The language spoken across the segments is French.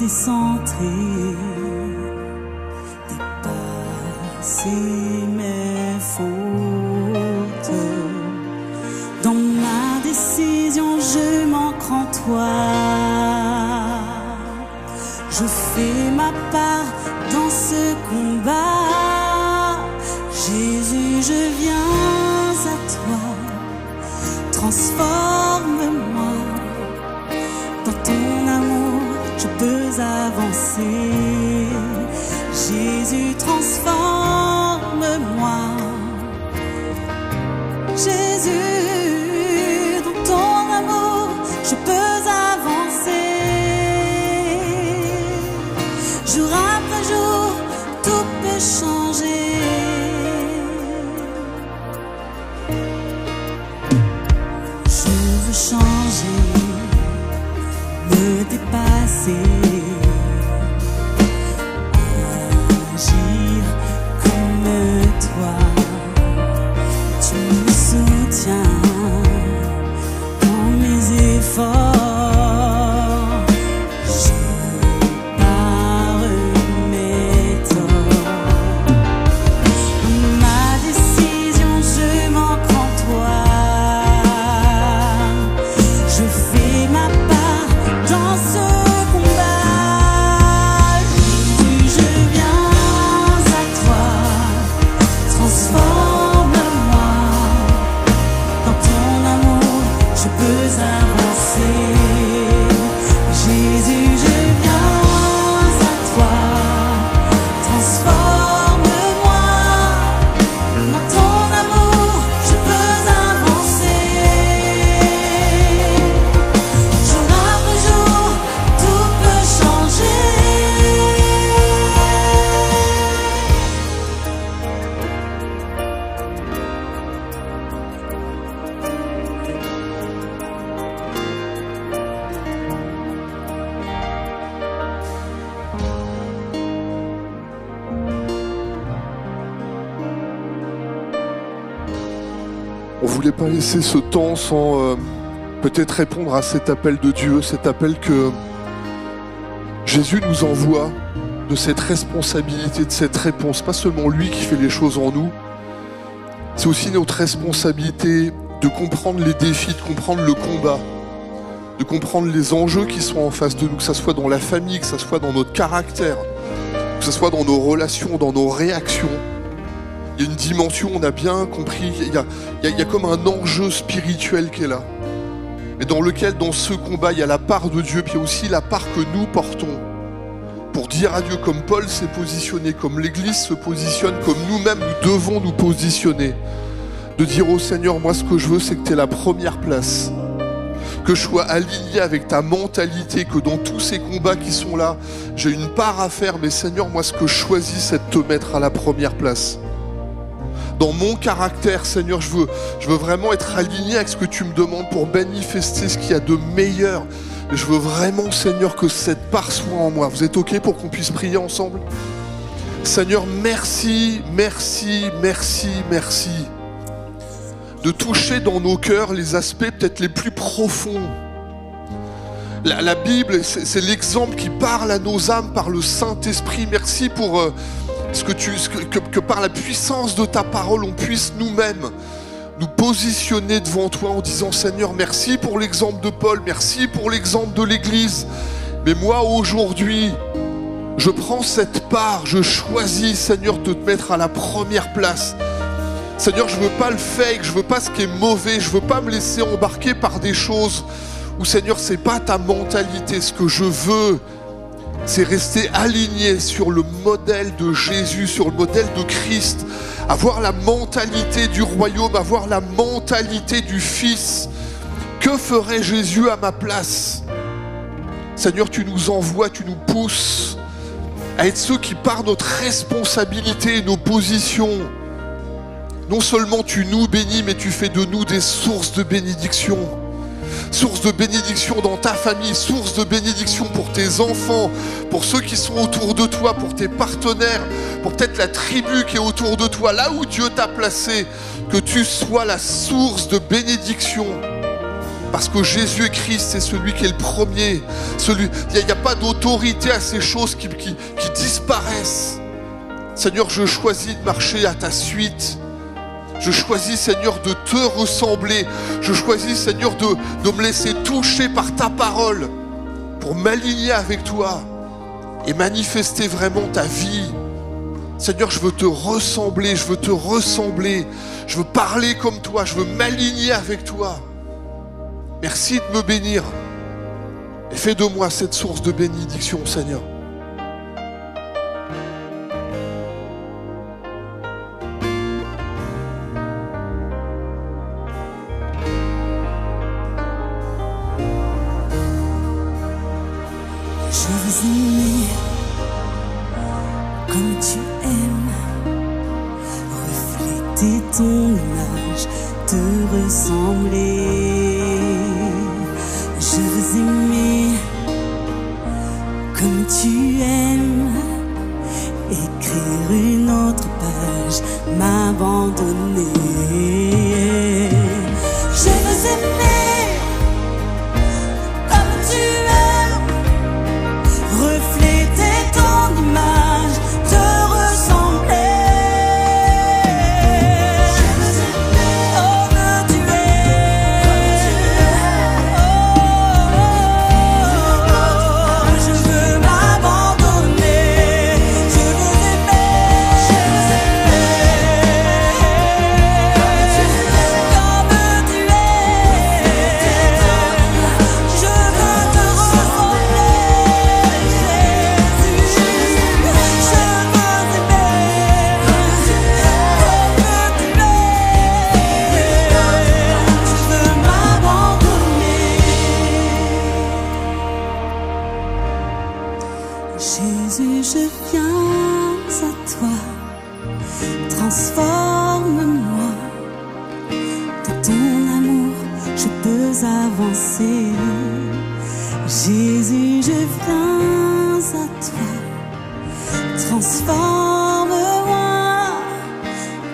décentrer, dépasser mes fautes. Dans ma décision, je manque en toi. Je fais ma part dans ce combat. Jésus, je viens à toi. Transforme-moi. Dans ton amour, je peux avancer. Jésus, transforme-moi. Jésus, dans ton amour, je peux avancer. Jour après jour, tout peut changer. Je veux changer, me dépasser, agir comme toi. Tu me soutiens dans mes efforts. Je pars mes torts. Ma décision, je manque en toi. Je fais ma part dans ce combat. Jésus, je viens à toi. Transforme-moi. Dans ton amour, je peux avancer. Jésus, je viens à toi. Transforme-moi. Dans ton amour, je peux avancer. Jour après jour, tout peut changer. On voulait pas laisser ce temps sans peut-être répondre à cet appel de Dieu, cet appel que Jésus nous envoie, de cette responsabilité, de cette réponse. Pas seulement lui qui fait les choses en nous, c'est aussi notre responsabilité de comprendre les défis, de comprendre le combat, de comprendre les enjeux qui sont en face de nous, que ça soit dans la famille, que ça soit dans notre caractère, que ça soit dans nos relations, dans nos réactions. Il y a une dimension, on a bien compris, il y a comme un enjeu spirituel qui est là. Mais dans lequel, dans ce combat, il y a la part de Dieu, puis il y a aussi la part que nous portons. Pour dire à Dieu, comme Paul s'est positionné, comme l'Église se positionne, comme nous-mêmes, nous devons nous positionner. De dire au Seigneur, moi ce que je veux, c'est que tu aies la première place. Que je sois aligné avec ta mentalité, que dans tous ces combats qui sont là, j'ai une part à faire, mais Seigneur, moi ce que je choisis, c'est de te mettre à la première place. Dans mon caractère, Seigneur, je veux vraiment être aligné avec ce que tu me demandes pour manifester ce qu'il y a de meilleur. Je veux vraiment, Seigneur, que cette part soit en moi. Vous êtes OK pour qu'on puisse prier ensemble? Seigneur, merci, merci, merci, merci de toucher dans nos cœurs les aspects peut-être les plus profonds. La Bible, c'est l'exemple qui parle à nos âmes par le Saint-Esprit. Merci pour que par la puissance de ta parole, on puisse nous-mêmes nous positionner devant toi en disant, Seigneur, merci pour l'exemple de Paul, merci pour l'exemple de l'Église. Mais moi, aujourd'hui, je prends cette part, je choisis, Seigneur, de te mettre à la première place. Seigneur, je ne veux pas le fake, je ne veux pas ce qui est mauvais, je ne veux pas me laisser embarquer par des choses où, Seigneur, ce n'est pas ta mentalité. Ce que je veux, c'est rester aligné sur le modèle de Jésus, sur le modèle de Christ, avoir la mentalité du royaume, avoir la mentalité du Fils. Que ferait Jésus à ma place? Seigneur, tu nous envoies, tu nous pousses à être ceux qui, par notre responsabilité et nos positions, non seulement tu nous bénis, mais tu fais de nous des sources de bénédiction. Source de bénédiction dans ta famille, source de bénédiction pour tes enfants, pour ceux qui sont autour de toi, pour tes partenaires, pour peut-être la tribu qui est autour de toi, là où Dieu t'a placé, que tu sois la source de bénédiction. Parce que Jésus-Christ, c'est celui qui est le premier. Il n'y a pas d'autorité à ces choses qui disparaissent. Seigneur, je choisis de marcher à ta suite. Je choisis, Seigneur, de te ressembler. Je choisis, Seigneur, de me laisser toucher par ta parole pour m'aligner avec toi et manifester vraiment ta vie. Seigneur, je veux te ressembler, je veux te ressembler. Je veux parler comme toi, je veux m'aligner avec toi. Merci de me bénir et fais de moi cette source de bénédiction, Seigneur. Je veux aimer comme tu aimes, refléter ton image, te ressembler. Je veux aimer comme tu aimes, écrire une autre page, m'abandonner. Je veux aimer comme tu aimes, refléter ton image, te ressembler. Je veux aimer comme tu es. Je veux m'abandonner. Je veux aimer comme tu es. Je veux te ressembler, Jésus. Je veux aimer comme tu es. Je veux m'abandonner. Jésus, je viens à toi. Transforme-moi. De ton amour, je peux avancer. Jésus, je viens à toi. Transforme-moi.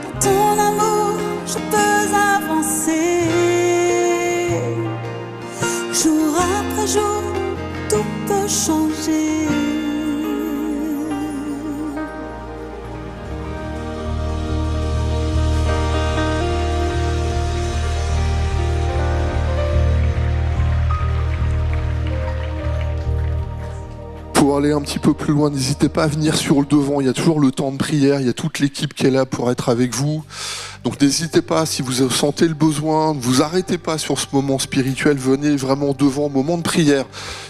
De ton amour, je peux avancer. Jour après jour, tout peut changer. Pour aller un petit peu plus loin, n'hésitez pas à venir sur le devant. Il y a toujours le temps de prière. Il y a toute l'équipe qui est là pour être avec vous. Donc n'hésitez pas, si vous sentez le besoin, ne vous arrêtez pas sur ce moment spirituel. Venez vraiment devant, moment de prière.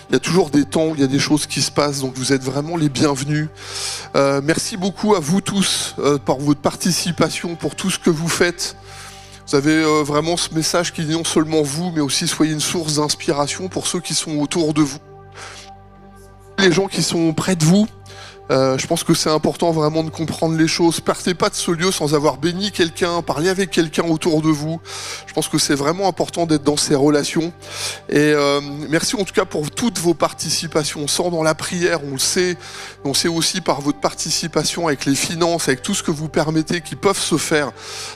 Il y a toujours des temps où il y a des choses qui se passent. Donc vous êtes vraiment les bienvenus. Merci beaucoup à vous tous pour votre participation, pour tout ce que vous faites. Vous avez vraiment ce message qui dit non seulement vous, mais aussi soyez une source d'inspiration pour ceux qui sont autour de vous. Les gens qui sont près de vous, je pense que c'est important vraiment de comprendre les choses. Partez pas de ce lieu sans avoir béni quelqu'un, parlé avec quelqu'un autour de vous. Je pense que c'est vraiment important d'être dans ces relations. Et merci en tout cas pour toutes vos participations. On sent dans la prière, on le sait. On sait aussi par votre participation avec les finances, avec tout ce que vous permettez qui peuvent se faire.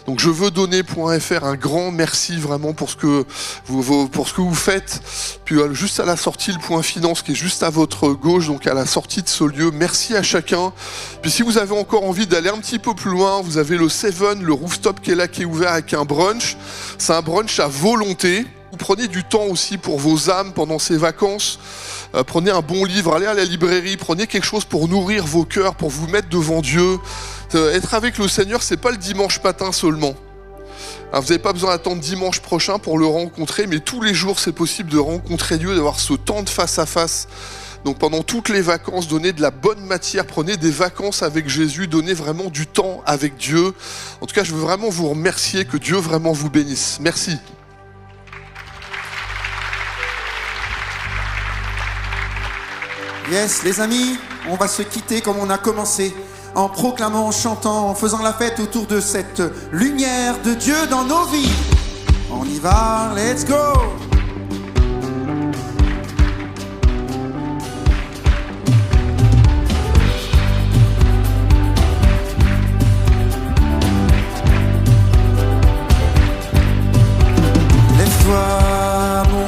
Donc je veux donner.fr un grand merci vraiment pour ce que vous faites. Puis juste à la sortie, le point finance qui est juste à votre gauche, donc à la sortie de ce lieu. Merci à chacun. Puis si vous avez encore envie d'aller un petit peu plus loin, vous avez le Seven, le rooftop qui est là, qui est ouvert avec un brunch. C'est un brunch à volonté. Vous prenez du temps aussi pour vos âmes pendant ces vacances. Prenez un bon livre, allez à la librairie, prenez quelque chose pour nourrir vos cœurs, pour vous mettre devant Dieu. Être avec le Seigneur, c'est pas le dimanche matin seulement. Alors vous n'avez pas besoin d'attendre dimanche prochain pour le rencontrer, mais tous les jours c'est possible de rencontrer Dieu, d'avoir ce temps de face à face. Donc pendant toutes les vacances, donnez de la bonne matière, prenez des vacances avec Jésus, donnez vraiment du temps avec Dieu. En tout cas, je veux vraiment vous remercier, que Dieu vraiment vous bénisse. Merci. Yes, les amis, on va se quitter comme on a commencé, en proclamant, en chantant, en faisant la fête autour de cette lumière de Dieu dans nos vies. On y va, let's go! Lève-toi, mon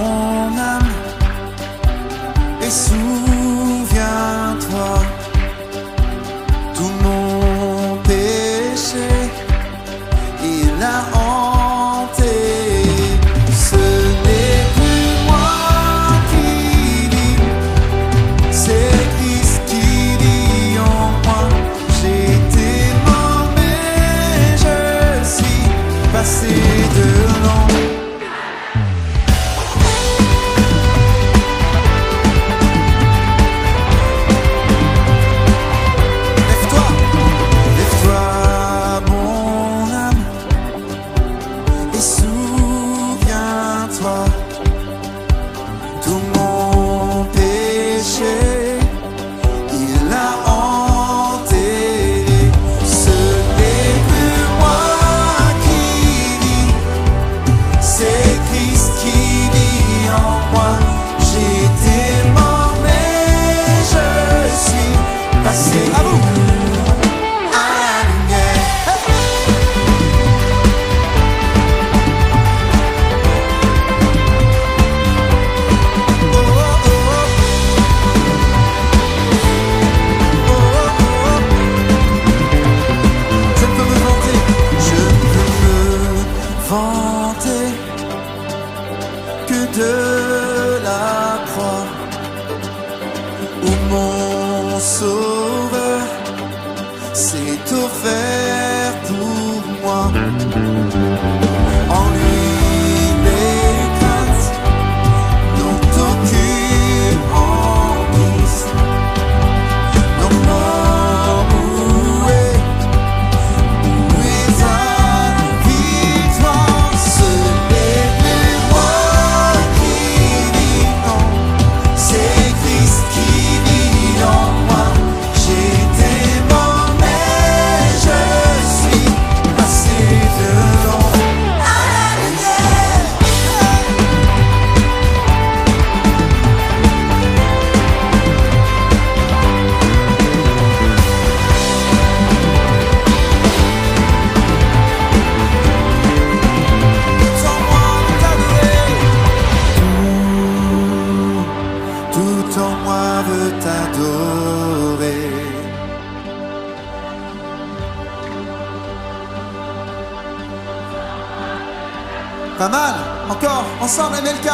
tout mon péché, il l'a enterré. Ce n'est plus moi qui vis, c'est Christ qui vit en moi. J'étais mort mais je suis passé à vous. De la croix où mon sauveur s'est offert pour moi. En lui mes craintes n'ont aucune emprise. Non, non, où est ta victoire? Ce n'est plus moi qui vis, non, c'est Christ qui vit en moi. J'étais mort mais je suis passé de l'ombre à la lumière. Tout en moi veut t'adorer. Pas mal, encore, ensemble MLK.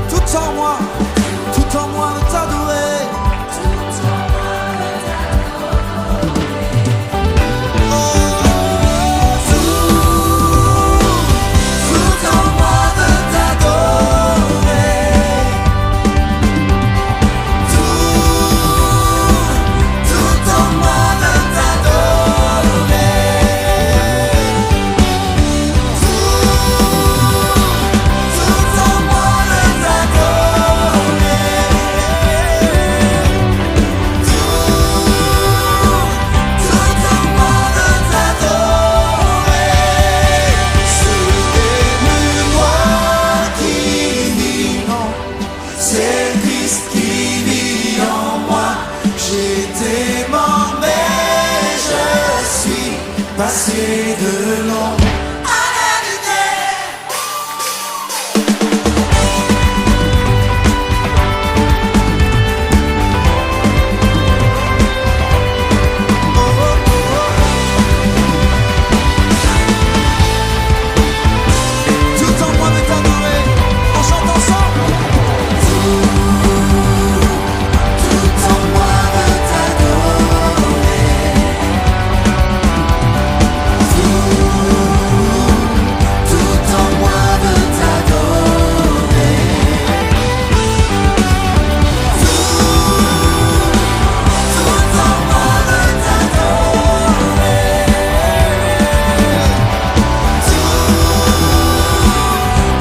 Tout en moi veut t'adorer. C'est Christ qui vit en moi. J'étais mort mais je suis passé de l'ombre à la lumière. Tout en moi veut t'adorer. On chante ensemble. Tout en moi veut t'adorer. Tout en moi veut t'adorer. Tout en moi veut t'adorer.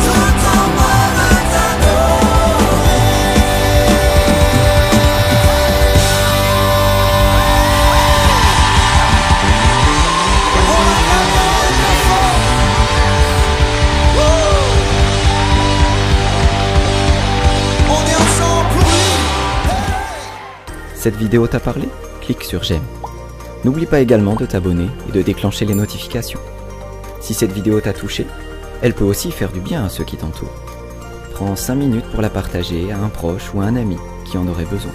Tout en moi veut t'adorer. On est ensemble pour lui. Cette vidéo t'a parlé? Clique sur j'aime. N'oublie pas également de t'abonner et de déclencher les notifications. Si cette vidéo t'a touché, elle peut aussi faire du bien à ceux qui t'entourent. Prends 5 minutes pour la partager à un proche ou à un ami qui en aurait besoin.